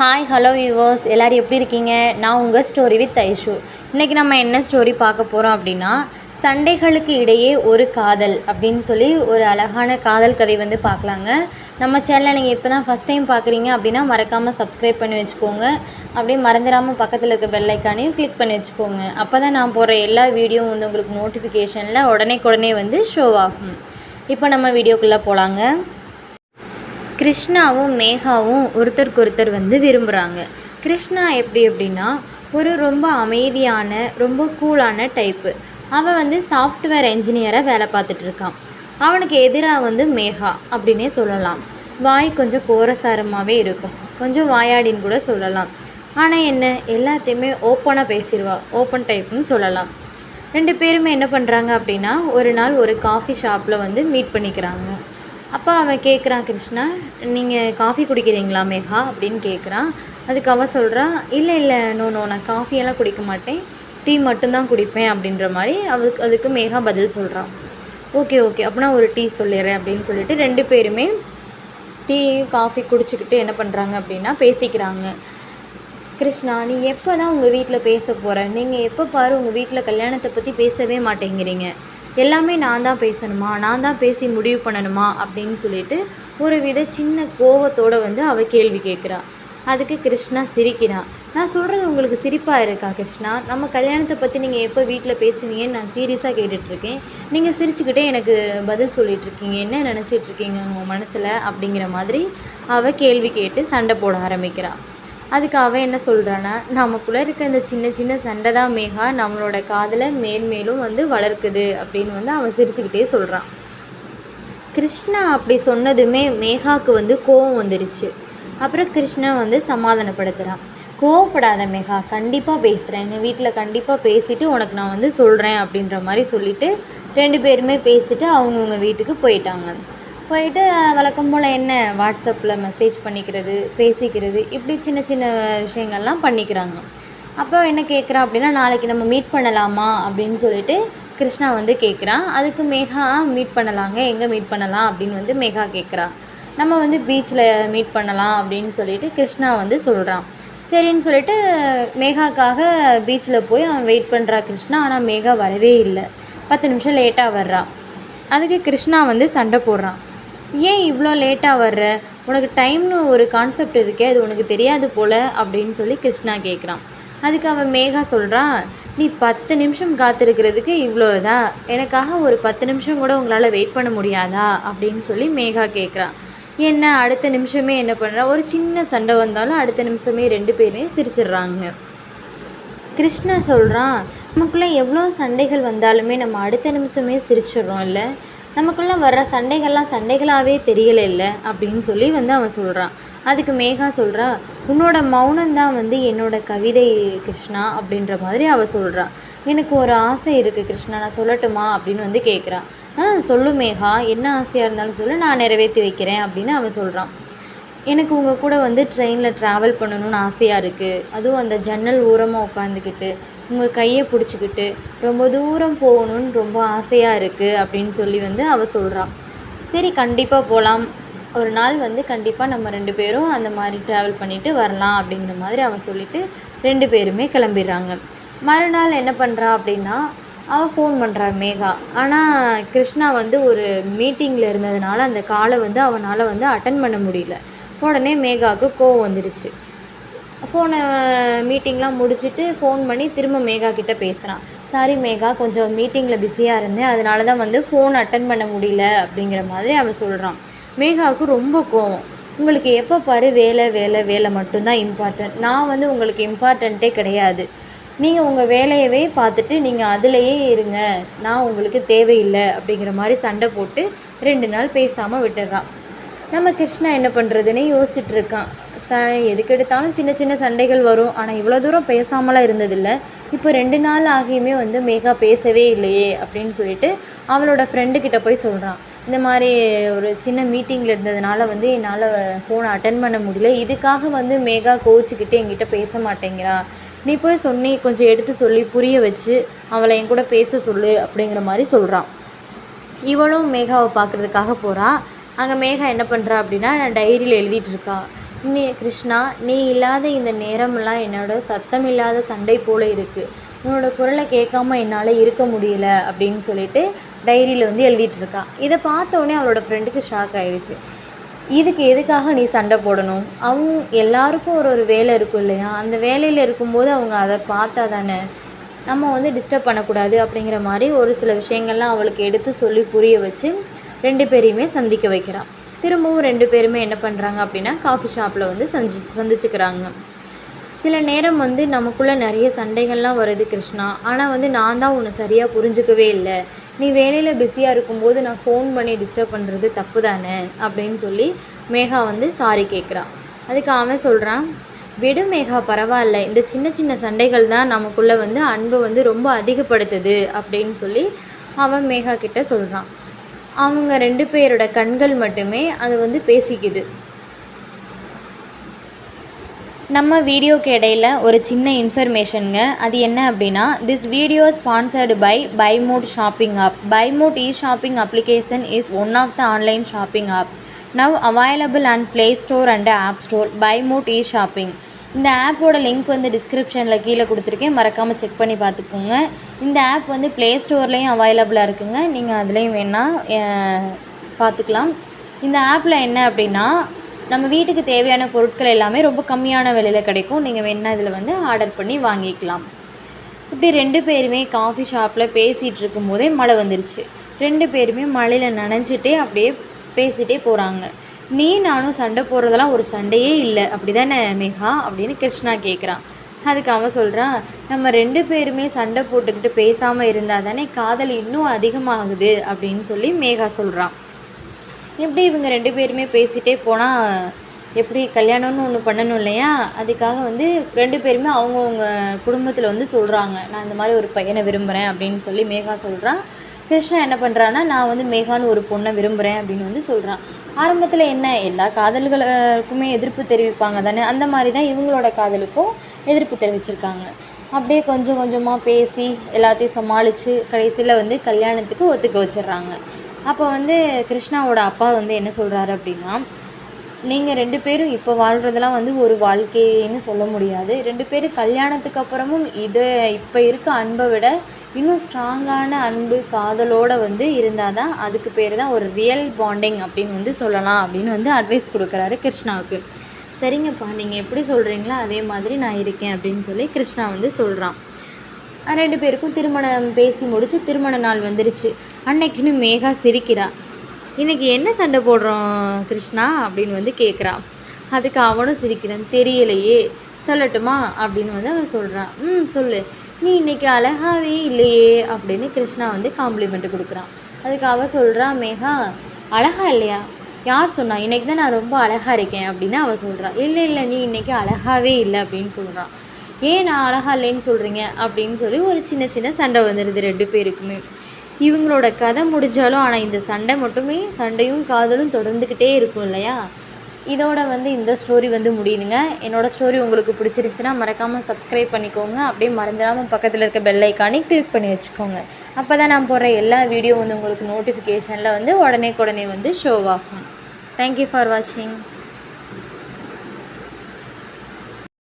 Hi hello viewers, எல்லோரும் எப்படி இருக்கீங்க? நான் உங்கள் ஸ்டோரி வித் ஐஷு. இன்றைக்கி நம்ம என்ன ஸ்டோரி பார்க்க போகிறோம் அப்படின்னா, சண்டைகளுக்கு இடையே ஒரு காதல் அப்படின்னு சொல்லி ஒரு அழகான காதல் கதை வந்து பார்க்கலாங்க. நம்ம சேனலை நீங்கள் இப்போ தான் ஃபஸ்ட் டைம் பார்க்குறீங்க அப்படின்னா மறக்காமல் சப்ஸ்கிரைப் பண்ணி வச்சுக்கோங்க. அப்படியே மறந்துடாமல் பக்கத்தில் இருக்க பெல் ஐக்கானையும் கிளிக் பண்ணி வச்சுக்கோங்க. அப்போ தான் நான் போடுற எல்லா வீடியோவும் வந்து உங்களுக்கு நோட்டிஃபிகேஷனில் உடனே வந்து ஷோ ஆகும். இப்போ நம்ம வீடியோக்குள்ளே போகலாங்க. கிருஷ்ணாவும் மேகாவும் ஒருத்தருக்கு வந்து விரும்புகிறாங்க. கிருஷ்ணா எப்படி அப்படின்னா ரொம்ப அமைதியான ரொம்ப கூலான டைப்பு. அவன் வந்து சாஃப்ட்வேர் என்ஜினியராக வேலை பார்த்துட்ருக்கான். அவனுக்கு எதிராக வந்து மேகா அப்படின்னே சொல்லலாம். வாய் கொஞ்சம் கோரசாரமாகவே இருக்கும், கொஞ்சம் வாயாடின்னு கூட சொல்லலாம். ஆனால் என்ன, எல்லாத்தையுமே ஓப்பனாக பேசிடுவா, ஓப்பன் டைப்புன்னு சொல்லலாம். ரெண்டு பேருமே என்ன பண்ணுறாங்க அப்படின்னா, ஒரு நாள் ஒரு காஃபி ஷாப்பில் வந்து மீட் பண்ணிக்கிறாங்க. அப்போ அவன் கேட்குறான், கிருஷ்ணா நீங்கள் காஃபி குடிக்கிறீங்களா மேகா அப்படின்னு கேட்குறான். அதுக்கு அவன் சொல்கிறான், இல்லை நோ நான் காஃபியெல்லாம் குடிக்க மாட்டேன், டீ மட்டும்தான் குடிப்பேன் அப்படின்ற மாதிரி அதுக்கு மேகா பதில் சொல்கிறான். ஓகே அப்படின்னா ஒரு டீ சொல்லிடுறேன் அப்படின்னு சொல்லிட்டு ரெண்டு பேருமே டீ காஃபி குடிச்சிக்கிட்டு என்ன பண்ணுறாங்க அப்படின்னா பேசிக்கிறாங்க. கிருஷ்ணா, நீ எப்போ தான் உங்கள் வீட்டில் பேச போகிற? நீங்கள் எப்போ பாரு உங்கள் வீட்டில் கல்யாணத்தை பற்றி பேசவே மாட்டேங்கிறீங்க, எல்லாமே நான் தான் பேசணுமா, நான் தான் பேசி முடிவு பண்ணணுமா அப்படின்னு சொல்லிட்டு ஒரு வித சின்ன கோவத்தோடு வந்து அவள் கேள்வி கேட்குறா. அதுக்கு கிருஷ்ணா சிரிக்கிறான். நான் சொல்கிறது உங்களுக்கு சிரிப்பாக இருக்கா கிருஷ்ணா? நம்ம கல்யாணத்தை பற்றி நீங்கள் எப்போ வீட்டில் பேசுவீங்கன்னு நான் சீரியஸாக கேட்டுட்ருக்கேன், நீங்கள் சிரிச்சுக்கிட்டே எனக்கு பதில் சொல்லிகிட்ருக்கீங்க, என்ன நினச்சிட்ருக்கீங்க உங்கள் மனசில் அப்படிங்கிற மாதிரி அவள் கேள்வி கேட்டு சண்டை போட ஆரம்பிக்கிறாள். அதுக்கு அவன் என்ன சொல்கிறான்னா, நமக்குள்ளே இருக்க இந்த சின்ன சண்டை தான் மேகா நம்மளோட காதலை மேலும் வந்து வளர்க்குது அப்படின்னு வந்து அவன் சிரிச்சுக்கிட்டே சொல்கிறான். கிருஷ்ணா அப்படி சொன்னதுமே மேகாவுக்கு வந்து கோவம் வந்துடுச்சு. அப்புறம் கிருஷ்ணா வந்து சமாதானப்படுத்துகிறான். கோவப்படாத மேகா, கண்டிப்பாக பேசுகிறேன், எங்கள் வீட்டில் கண்டிப்பாக பேசிவிட்டு உனக்கு நான் வந்து சொல்கிறேன் அப்படின்ற மாதிரி சொல்லிவிட்டு ரெண்டு பேருமே பேசிவிட்டு அவங்கவுங்க வீட்டுக்கு போயிட்டாங்க. போயிட்டு வழக்கம் போல் என்ன வாட்ஸ்அப்பில் மெசேஜ் பண்ணிக்கிறது, பேசிக்கிறது, இப்படி சின்ன விஷயங்கள்லாம் பண்ணிக்கிறாங்க. அப்போ என்ன கேட்குறான் அப்படின்னா, நாளைக்கு நம்ம மீட் பண்ணலாமா அப்படின்னு சொல்லிட்டு கிருஷ்ணா வந்து கேட்குறான். அதுக்கு மேகா மீட் பண்ணலாங்க, எங்கே மீட் பண்ணலாம் அப்படின்னு வந்து மேகா கேட்குறா. நம்ம வந்து பீச்சில் மீட் பண்ணலாம் அப்படின்னு சொல்லிட்டு கிருஷ்ணா வந்து சொல்கிறான். சரின்னு சொல்லிட்டு மேகாக்காக பீச்சில் போய் அவன் வெயிட் பண்ணுறா கிருஷ்ணா. ஆனால் மேகா வரவே இல்லை, 10 நிமிஷம் லேட்டாக வர்றா. அதுக்கு கிருஷ்ணா வந்து சண்டை போடுறான். ஏன் இவ்வளோ லேட்டாக வர்ற, உனக்கு டைம்னு ஒரு கான்செப்ட் இருக்கே, அது உனக்கு தெரியாது போல் அப்படின்னு சொல்லி கிருஷ்ணா கேட்குறான். அதுக்கு அவன் மேகா சொல்கிறான், நீ 10 நிமிஷம் காத்திருக்கிறதுக்கு இவ்வளோதான், எனக்காக ஒரு 10 நிமிஷம் கூட உங்களால் வெயிட் பண்ண முடியாதா அப்படின்னு சொல்லி மேகா கேட்குறான். என்ன அடுத்த நிமிஷமே என்ன பண்ணுறா, ஒரு சின்ன சண்டை வந்தாலும் அடுத்த நிமிஷமே ரெண்டு பேருமே சிரிச்சிடுறாங்க. கிருஷ்ணா சொல்கிறான், நமக்குள்ளே எவ்வளோ சண்டைகள் வந்தாலுமே நம்ம அடுத்த நிமிஷமே சிரிச்சிடுறோம் இல்லை, நமக்குள்ளே வர்ற சண்டைகள்லாம் சண்டைகளாகவே தெரியலை இல்லை அப்படின்னு சொல்லி வந்து அவன் சொல்கிறான். அதுக்கு மேகா சொல்கிறா, உன்னோட மௌனம்தான் வந்து என்னோடய கவிதை கிருஷ்ணா அப்படின்ற மாதிரி அவள் சொல்கிறா. எனக்கு ஒரு ஆசை இருக்குது கிருஷ்ணா, நான் சொல்லட்டுமா அப்படின்னு வந்து கேட்குறான். சொல்லு மேகா, என்ன ஆசையாக இருந்தாலும் சொல்லு, நான் நிறைவேற்றி வைக்கிறேன் அப்படின்னு அவன் சொல்கிறான். எனக்கு உங்கள் கூட வந்து ட்ரெயினில் ட்ராவல் பண்ணணும்னு ஆசையாக இருக்குது, அதுவும் அந்த ஜன்னல் ஓரமாக உட்காந்துக்கிட்டு உங்கள் கையை பிடிச்சிக்கிட்டு ரொம்ப தூரம் போகணுன்னு ரொம்ப ஆசையாக இருக்குது அப்படின்னு சொல்லி வந்து அவள் சொல்கிறான். சரி கண்டிப்பாக போகலாம், ஒரு நாள் வந்து கண்டிப்பாக நம்ம ரெண்டு பேரும் அந்த மாதிரி ட்ராவல் பண்ணிவிட்டு வரலாம் அப்படிங்கிற மாதிரி அவன் சொல்லிவிட்டு ரெண்டு பேருமே கிளம்பிடுறாங்க. மறுநாள் என்ன பண்ணுறா அப்படின்னா, அவள் ஃபோன் பண்ணுறா மேகா. ஆனால் கிருஷ்ணா வந்து ஒரு மீட்டிங்கில் இருந்ததுனால அந்த காலை வந்து அவனால் வந்து அட்டன் பண்ண முடியல. உடனே மேகாவுக்கு கோவம் வந்துடுச்சு. ஃபோனை மீட்டிங்லாம் முடிச்சுட்டு ஃபோன் பண்ணி திரும்ப மேகா கிட்டே பேசுகிறான். சாரி மேகா, கொஞ்சம் மீட்டிங்கில் பிஸியாக இருந்தேன், அதனால தான் வந்து ஃபோன் அட்டன் பண்ண முடியல அப்படிங்கிற மாதிரி அவன் சொல்கிறான். மேகாவுக்கு ரொம்ப கோவம். உங்களுக்கு எப்போ பாரு வேலை மட்டும்தான் இம்பார்ட்டன்ட், நான் வந்து உங்களுக்கு இம்பார்ட்டண்ட்டே கிடையாது, நீங்கள் உங்கள் வேலையவே பார்த்துட்டு நீங்கள் அதிலையே இருங்க, நான் உங்களுக்கு தேவையில்லை அப்படிங்கிற மாதிரி சண்டை போட்டு 2 நாள் பேசாமல் விட்டுடுறான். நம்ம கிருஷ்ணா என்ன பண்ணுறதுன்னு யோசிச்சுட்ருக்கான். எதுக்கு எடுத்தாலும் சின்ன சண்டைகள் வரும், ஆனால் இவ்வளோ தூரம் பேசாமலாம் இருந்ததில்லை, இப்போ 2 நாள் ஆகியுமே வந்து மேகா பேசவே இல்லையே அப்படின்னு சொல்லிட்டு அவளோட ஃப்ரெண்டுக்கிட்ட போய் சொல்கிறான். இந்த மாதிரி ஒரு சின்ன மீட்டிங்கில் இருந்ததுனால வந்து என்னால் ஃபோனை அட்டன் பண்ண முடியல, இதுக்காக வந்து மேகா கோச்சிக்கிட்டு என்கிட்ட பேச மாட்டேங்கிறா, நீ போய் கொஞ்சம் எடுத்து சொல்லி புரிய வச்சு அவளை என் கூட பேச சொல்லு அப்படிங்கிற மாதிரி சொல்கிறான். இவளும் மேகாவை பார்க்குறதுக்காக போகிறா. அங்கே மேகா என்ன பண்ணுறா அப்படின்னா டைரியில் எழுதிட்டு இருக்கா. கிருஷ்ணா, நீ இல்லாத இந்த நேரமெல்லாம் என்னோட சத்தம் இல்லாத சண்டை போல் இருக்குது. உன்னோட குரலை கேட்காம என்னால் இருக்க முடியல அப்படின்னு சொல்லிட்டு டைரியில் வந்து எழுதிட்டுருக்கா. இதை பார்த்தோன்னே அவளோட ஃப்ரெண்டுக்கு ஷாக் ஆகிடுச்சு. இதுக்கு எதுக்காக நீ சண்டை போடணும்? அவங்க எல்லாருக்கும் ஒரு வேலை இருக்கும் இல்லையா? அந்த வேலையில் இருக்கும்போது அவங்க அதை பார்த்தா தானே நம்ம வந்து டிஸ்டர்ப் பண்ணக்கூடாது அப்படிங்கிற மாதிரி ஒரு சில விஷயங்கள்லாம் அவளுக்கு எடுத்து சொல்லி புரிய வச்சு 2 பேரையுமே சந்திக்க வைக்கிறான். திரும்பவும் 2 பேருமே என்ன பண்ணுறாங்க அப்படின்னா காஃபி ஷாப்பில் வந்து சந்திச்சுக்கிறாங்க. சில நேரம் வந்து நமக்குள்ளே நிறைய சண்டைகள்லாம் வருது கிருஷ்ணா. ஆனால் வந்து நான் தான் உன்னை சரியாக புரிஞ்சுக்கவே இல்லை. நீ வேலையில் பிஸியாக இருக்கும்போது நான் ஃபோன் பண்ணி டிஸ்டர்ப் பண்ணுறது தப்பு தானே அப்படின்னு சொல்லி மேகா வந்து சாரி கேட்குறான். அதுக்கு அவன் சொல்கிறான், விடு மேகா, பரவாயில்ல, இந்த சின்ன சின்ன சண்டைகள் தான் நமக்குள்ளே வந்து அன்பை வந்து ரொம்ப அதிகப்படுத்துது அப்படின்னு சொல்லி அவன் மேகா கிட்ட சொல்கிறான். அவங்க 2 பேரோட கண்கள் மட்டுமே அதை வந்து பேசிக்குது. நம்ம வீடியோக்கு இடையில் ஒரு சின்ன இன்ஃபர்மேஷனுங்க. அது என்ன அப்படின்னா, this video sponsored by Bymode shopping app. Bymode shopping application is one of the online shopping app now available and play store and app store. Bymode shopping. இந்த ஆப்போட லிங்க் வந்து டிஸ்கிரிப்ஷனில் கீழே கொடுத்துருக்கேன், மறக்காமல் செக் பண்ணி பார்த்துக்கோங்க. இந்த ஆப் வந்து ப்ளே ஸ்டோர்லேயும் அவைலபிளாக இருக்குங்க, நீங்கள் அதுலேயும் வேணால் பார்த்துக்கலாம். இந்த ஆப்பில் என்ன அப்படின்னா, நம்ம வீட்டுக்கு தேவையான பொருட்கள் எல்லாமே ரொம்ப கம்மியான விலையில் கிடைக்கும். நீங்கள் வேணால் இதில் வந்து ஆர்டர் பண்ணி வாங்கிக்கலாம். இப்படி 2 பேருமே காஃபி ஷாப்பில் பேசிகிட்டு இருக்கும்போதே மழை வந்துருச்சு. 2 பேருமே மழையில் நனைஞ்சிட்டே அப்படியே பேசிகிட்டே போகிறாங்க. நீ நானும் சண்டை போடுறதெல்லாம் ஒரு சண்டையே இல்லை அப்படி தானே மேகா அப்படின்னு கிருஷ்ணா கேட்குறான். அதுக்கு அவன் சொல்கிறான், நம்ம 2 பேருமே சண்டை போட்டுக்கிட்டு பேசாமல் இருந்தால் தானே காதல் இன்னும் அதிகமாகுது அப்படின்னு சொல்லி மேகா சொல்கிறான். எப்படி இவங்க 2 பேருமே பேசிகிட்டே போனால் எப்படி கல்யாணம்னு ஒன்று பண்ணணும் இல்லையா? அதுக்காக வந்து 2 பேருமே அவங்கவுங்க குடும்பத்தில் வந்து சொல்கிறாங்க, நான் இந்த மாதிரி ஒரு பையனை விரும்புகிறேன் அப்படின்னு சொல்லி மேகா சொல்கிறான். கிருஷ்ணா என்ன பண்ணுறான்னா, நான் வந்து மேகான்னு ஒரு பொண்ணை விரும்புகிறேன் அப்படின்னு வந்து சொல்கிறான். ஆரம்பத்தில் என்ன, எல்லா காதல்களுக்குமே எதிர்ப்பு தெரிவிப்பாங்க தானே, அந்த மாதிரி தான் இவங்களோட காதலுக்கும் எதிர்ப்பு தெரிவிச்சிருக்காங்க. அப்படியே கொஞ்சம் கொஞ்சமாக பேசி எல்லாத்தையும் சமாளித்து கடைசியில் வந்து கல்யாணத்துக்கு ஒத்துக்க வச்சிடுறாங்க. அப்போ வந்து கிருஷ்ணாவோட அப்பா வந்து என்ன சொல்கிறாரு அப்படின்னா, நீங்கள் 2 பேரும் இப்போ வாழ்கிறதெல்லாம் வந்து ஒரு வாழ்க்கைன்னு சொல்ல முடியாது. 2 பேரும் கல்யாணத்துக்கு அப்புறமும் இப்போ இருக்க அன்பை விட இன்னும் ஸ்ட்ராங்கான அன்பு காதலோடு வந்து இருந்தால் தான் அதுக்கு பேர் தான் ஒரு ரியல் பாண்டிங் அப்படின்னு வந்து சொல்லலாம் அப்படின்னு வந்து அட்வைஸ் கொடுக்குறாரு கிருஷ்ணாவுக்கு. சரிங்கப்பா, நீங்கள் எப்படி சொல்கிறீங்களோ அதே மாதிரி நான் இருக்கேன் அப்படின்னு சொல்லி கிருஷ்ணா வந்து சொல்கிறான். 2 பேருக்கும் திருமணம் பேசி முடிச்சு திருமண நாள் வந்துருச்சு. அன்னைக்குன்னு மேகா சிரிக்கிறா. இன்றைக்கி என்ன சண்டை போடுறோம் கிருஷ்ணா அப்படின்னு வந்து கேட்குறா. அதுக்கு அவனும் சிரிக்கிறான். தெரியலையே, சொல்லட்டுமா அப்படின்னு வந்து அவன் சொல்கிறான். சொல்லு. நீ இன்றைக்கி அழகாகவே இல்லையே அப்படின்னு கிருஷ்ணா வந்து காம்ப்ளிமெண்ட் கொடுக்குறான். அதுக்கு அவள் சொல்கிறா, மேகா அழகா இல்லையா? யார் சொன்னா? இன்றைக்கி தான் நான் ரொம்ப அழகாக இருக்கேன் அப்படின்னு அவள் சொல்கிறா. இல்லை நீ இன்றைக்கி அழகாகவே இல்லை அப்படின்னு சொல்கிறான். ஏன் நான் அழகா இல்லைன்னு சொல்கிறீங்க அப்படின்னு சொல்லி ஒரு சின்ன சின்ன சண்டை வந்துடுது 2 பேருக்குமே. இவங்களோட கதை முடிஞ்சாலும் ஆனால் இந்த சண்டை மட்டுமே சண்டையும் காதலும் தொடர்ந்துக்கிட்டே இருக்கும் இல்லையா? இதோட வந்து இந்த ஸ்டோரி வந்து முடியுதுங்க. என்னோடய ஸ்டோரி உங்களுக்கு பிடிச்சிருந்துச்சுன்னா மறக்காமல் சப்ஸ்கிரைப் பண்ணிக்கோங்க. அப்படியே மறந்துடாமல் பக்கத்தில் இருக்க பெல் ஐக்கானே கிளிக் பண்ணி வச்சுக்கோங்க. அப்போ தான் நான் போடுற எல்லா வீடியோ வந்து உங்களுக்கு நோட்டிஃபிகேஷனில் வந்து உடனே வந்து ஷோ ஆகும். தேங்க்யூ ஃபார் வாட்சிங்.